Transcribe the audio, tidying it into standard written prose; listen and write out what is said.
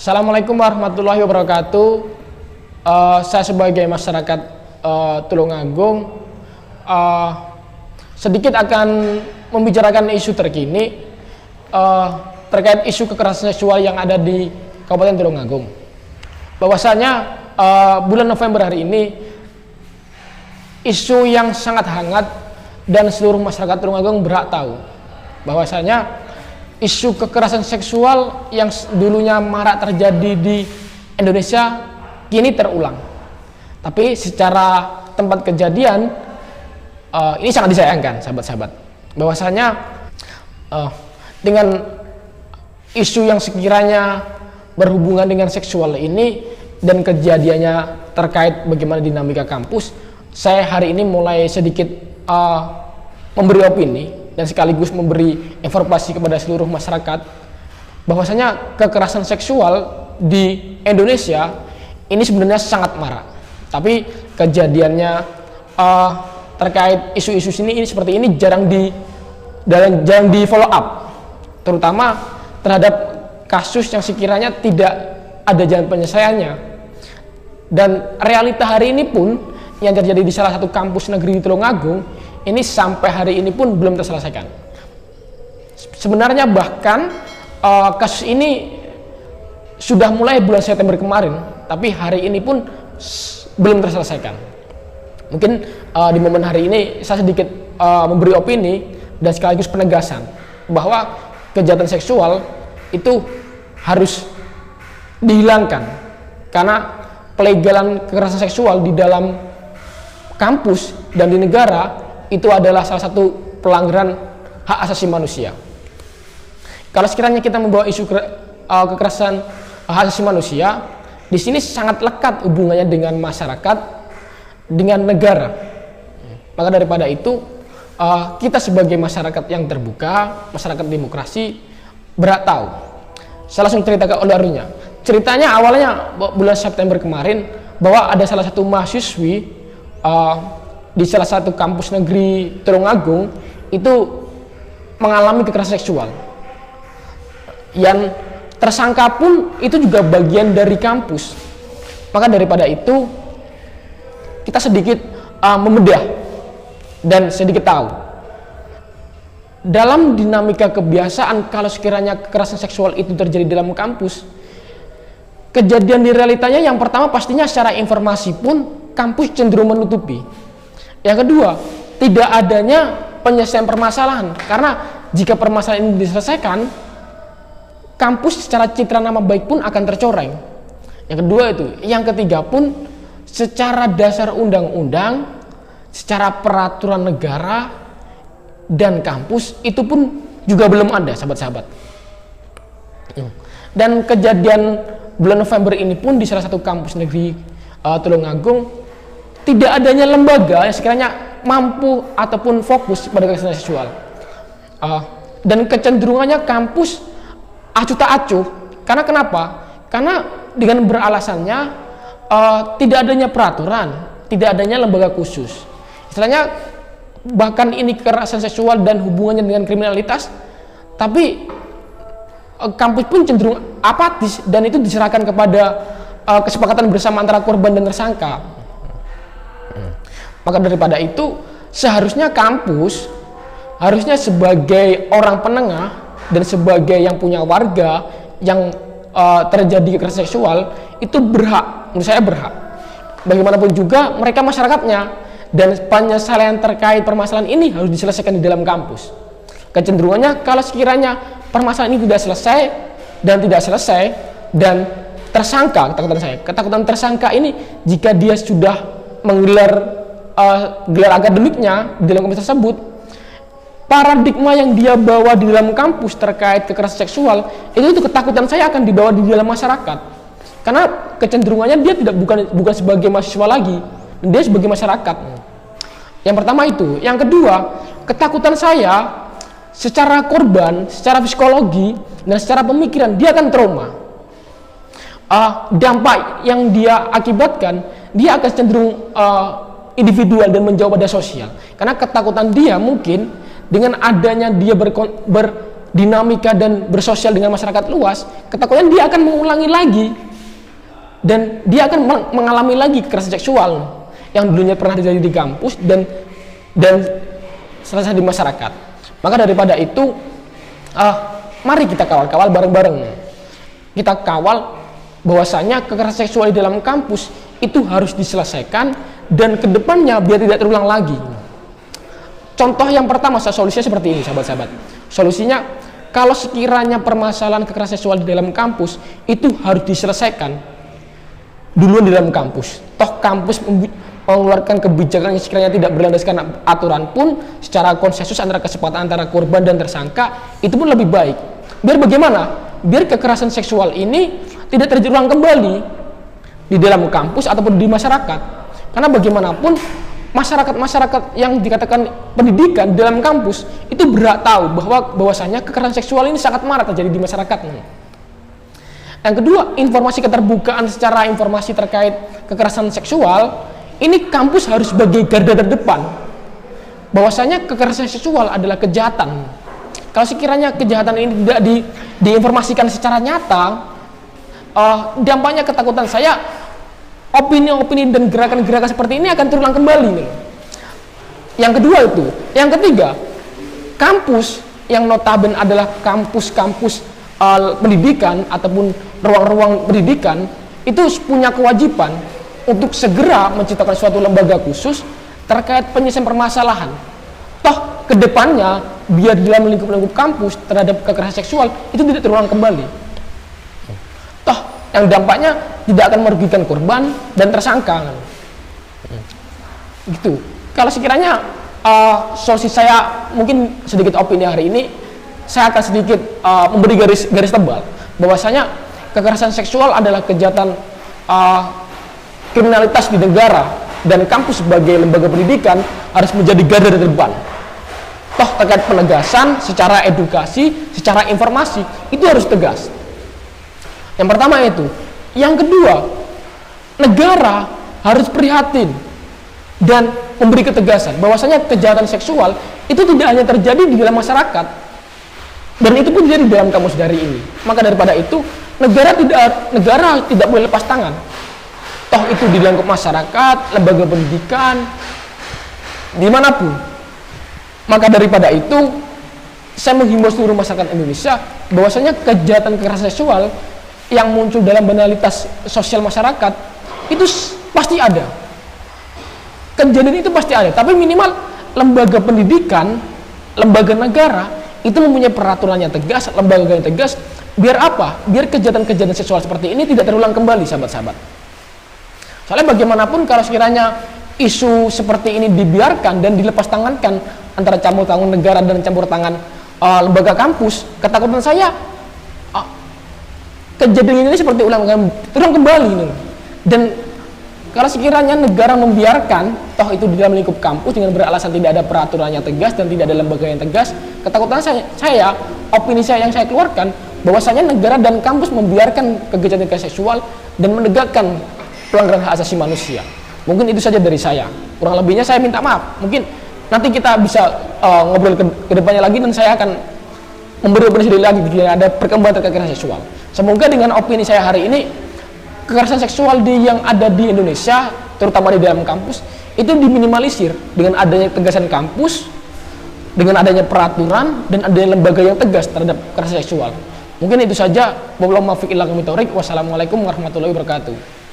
Assalamualaikum warahmatullahi wabarakatuh. Saya sebagai masyarakat Tulungagung sedikit akan membicarakan isu terkini terkait isu kekerasan seksual yang ada di Kabupaten Tulungagung. Bahwasanya bulan November hari ini isu yang sangat hangat dan seluruh masyarakat Tulungagung berhak tahu bahwasanya isu kekerasan seksual yang dulunya marak terjadi di Indonesia kini terulang. Tapi secara tempat kejadian ini sangat disayangkan, sahabat-sahabat. Bahwasanya dengan isu yang sekiranya berhubungan dengan seksual ini dan kejadiannya terkait bagaimana dinamika kampus, saya hari ini mulai sedikit memberi opini dan sekaligus memberi informasi kepada seluruh masyarakat bahwasanya kekerasan seksual di Indonesia ini sebenarnya sangat marak. Tapi kejadiannya terkait isu-isu ini seperti ini jarang di follow up, terutama terhadap kasus yang sekiranya tidak ada jalan penyelesaiannya. Dan realita hari ini pun yang terjadi di salah satu kampus negeri di Tulungagung ini sampai hari ini pun belum terselesaikan. Sebenarnya bahkan kasus ini sudah mulai bulan September kemarin, tapi hari ini pun belum terselesaikan. Mungkin di momen hari ini saya sedikit memberi opini dan sekaligus penegasan bahwa kejahatan seksual itu harus dihilangkan, karena pelegalan kekerasan seksual di dalam kampus dan di negara itu adalah salah satu pelanggaran hak asasi manusia. Kalau sekiranya kita membawa isu kekerasan hak asasi manusia, di sini sangat lekat hubungannya dengan masyarakat, dengan negara. Maka daripada itu, kita sebagai masyarakat yang terbuka, masyarakat demokrasi, berhak tahu. Saya langsung cerita ke alurnya. Ceritanya awalnya bulan September kemarin bahwa ada salah satu mahasiswi di salah satu kampus negeri Tulungagung itu mengalami kekerasan seksual. Yang tersangka pun itu juga bagian dari kampus. Maka daripada itu kita sedikit membedah dan sedikit tahu. Dalam dinamika kebiasaan kalau sekiranya kekerasan seksual itu terjadi dalam kampus, kejadian di realitanya yang pertama pastinya secara informasi pun kampus cenderung menutupi. Yang kedua, tidak adanya penyelesaian permasalahan, karena jika permasalahan ini diselesaikan, kampus secara citra nama baik pun akan tercoreng. Yang kedua itu. Yang ketiga pun secara dasar undang-undang, secara peraturan negara dan kampus itu pun juga belum ada, sahabat-sahabat. Dan kejadian bulan November ini pun di salah satu kampus negeri Tulungagung tidak adanya lembaga yang sekiranya mampu ataupun fokus pada kekerasan seksual. Dan kecenderungannya kampus acuh tak acuh. Karena kenapa? Karena dengan beralasannya tidak adanya peraturan, tidak adanya lembaga khusus. Istilahnya bahkan ini kekerasan seksual dan hubungannya dengan kriminalitas, tapi kampus pun cenderung apatis dan itu diserahkan kepada kesepakatan bersama antara korban dan tersangka. Maka daripada itu seharusnya kampus harusnya sebagai orang penengah dan sebagai yang punya warga yang terjadi kekerasan seksual itu berhak, menurut saya berhak. Bagaimanapun juga mereka masyarakatnya, dan penyelesaian terkait permasalahan ini harus diselesaikan di dalam kampus. Kecenderungannya kalau sekiranya permasalahan ini tidak selesai dan tersangka, ketakutan tersangka ini jika dia sudah menggelar gelar akademiknya di dalam kampus tersebut, paradigma yang dia bawa di dalam kampus terkait kekerasan seksual itu ketakutan saya akan dibawa di dalam masyarakat, karena kecenderungannya dia bukan sebagai mahasiswa lagi, dia sebagai masyarakat. Yang pertama itu. Yang kedua, ketakutan saya secara korban, secara psikologi dan secara pemikiran dia akan trauma. Dampak yang dia akibatkan, dia akan cenderung individual dan menjauh pada sosial, karena ketakutan dia mungkin dengan adanya dia dinamika dan bersosial dengan masyarakat luas, ketakutan dia akan mengulangi lagi dan dia akan mengalami lagi kekerasan seksual yang dulunya pernah terjadi di kampus dan selesai di masyarakat. Maka daripada itu, mari kita kawal bareng-bareng. Kita kawal bahwasanya kekerasan seksual di dalam kampus itu harus diselesaikan dan kedepannya biar tidak terulang lagi. Contoh yang pertama, solusinya seperti ini, sahabat-sahabat. Solusinya, kalau sekiranya permasalahan kekerasan seksual di dalam kampus itu harus diselesaikan duluan di dalam kampus. Toh kampus mengeluarkan kebijakan yang sekiranya tidak berlandaskan aturan pun, secara konsensus antara kesepakatan antara korban dan tersangka, itu pun lebih baik. Biar bagaimana? Biar kekerasan seksual ini tidak terulang kembali di dalam kampus ataupun di masyarakat. Karena bagaimanapun masyarakat yang dikatakan pendidikan di dalam kampus itu berhak tahu bahwasanya kekerasan seksual ini sangat marak terjadi di masyarakat. Yang kedua, informasi keterbukaan secara informasi terkait kekerasan seksual, ini kampus harus sebagai garda terdepan bahwasanya kekerasan seksual adalah kejahatan. Kalau sekiranya kejahatan ini tidak diinformasikan secara nyata, dampaknya ketakutan saya, opini-opini dan gerakan-gerakan seperti ini akan terulang kembali nih. Yang kedua itu. Yang ketiga, kampus yang notabene adalah kampus-kampus pendidikan ataupun ruang-ruang pendidikan itu punya kewajiban untuk segera menciptakan suatu lembaga khusus terkait penyelesaian permasalahan. Toh kedepannya biar di dalam lingkup kampus terhadap kekerasan seksual itu tidak terulang kembali. Toh yang dampaknya tidak akan merugikan korban dan tersangka. Gitu. Kalau sekiranya solusi saya mungkin sedikit opini hari ini, saya akan sedikit memberi garis tebal bahwasanya kekerasan seksual adalah kejahatan kriminalitas di negara dan kampus sebagai lembaga pendidikan harus menjadi garda terdepan. Toh terkait penegasan secara edukasi, secara informasi itu harus tegas. Yang pertama itu. Yang kedua, negara harus prihatin dan memberi ketegasan bahwasanya kejahatan seksual itu tidak hanya terjadi di dalam masyarakat dan itu pun terjadi di dalam kampus dari ini. Maka daripada itu, negara tidak boleh lepas tangan. Toh itu di lingkup masyarakat, lembaga pendidikan, dimanapun. Maka daripada itu, saya menghimbau seluruh masyarakat Indonesia bahwasanya kejahatan kekerasan seksual yang muncul dalam banalitas sosial masyarakat itu pasti ada. Kejadian itu pasti ada, tapi minimal lembaga pendidikan, lembaga negara itu mempunyai peraturan yang tegas, lembaga yang tegas. Biar apa? Biar kejahatan-kejahatan seksual seperti ini tidak terulang kembali, sahabat-sahabat. Soalnya bagaimanapun kalau sekiranya isu seperti ini dibiarkan dan dilepas tangankan antara campur tangan negara dan campur tangan lembaga kampus, ketakutan saya kejadian ini seperti ulang kembali ini. Dan kalau sekiranya negara membiarkan, toh itu di dalam lingkup kampus dengan beralasan tidak ada peraturan yang tegas dan tidak ada lembaga yang tegas, ketakutan saya opini saya yang saya keluarkan bahwasanya negara dan kampus membiarkan kejahatan seksual dan menegakkan pelanggaran hak asasi manusia. Mungkin itu saja dari saya. Kurang lebihnya saya minta maaf. Mungkin nanti kita bisa ngobrol ke depannya lagi dan saya akan memberi opini sendiri lagi jika ada perkembangan terkait kekerasan seksual. Semoga dengan opini saya hari ini, kekerasan seksual yang ada di Indonesia, terutama di dalam kampus, itu diminimalisir dengan adanya tegasan kampus, dengan adanya peraturan dan adanya lembaga yang tegas terhadap kekerasan seksual. Mungkin itu saja. Wassalamualaikum warahmatullahi wabarakatuh.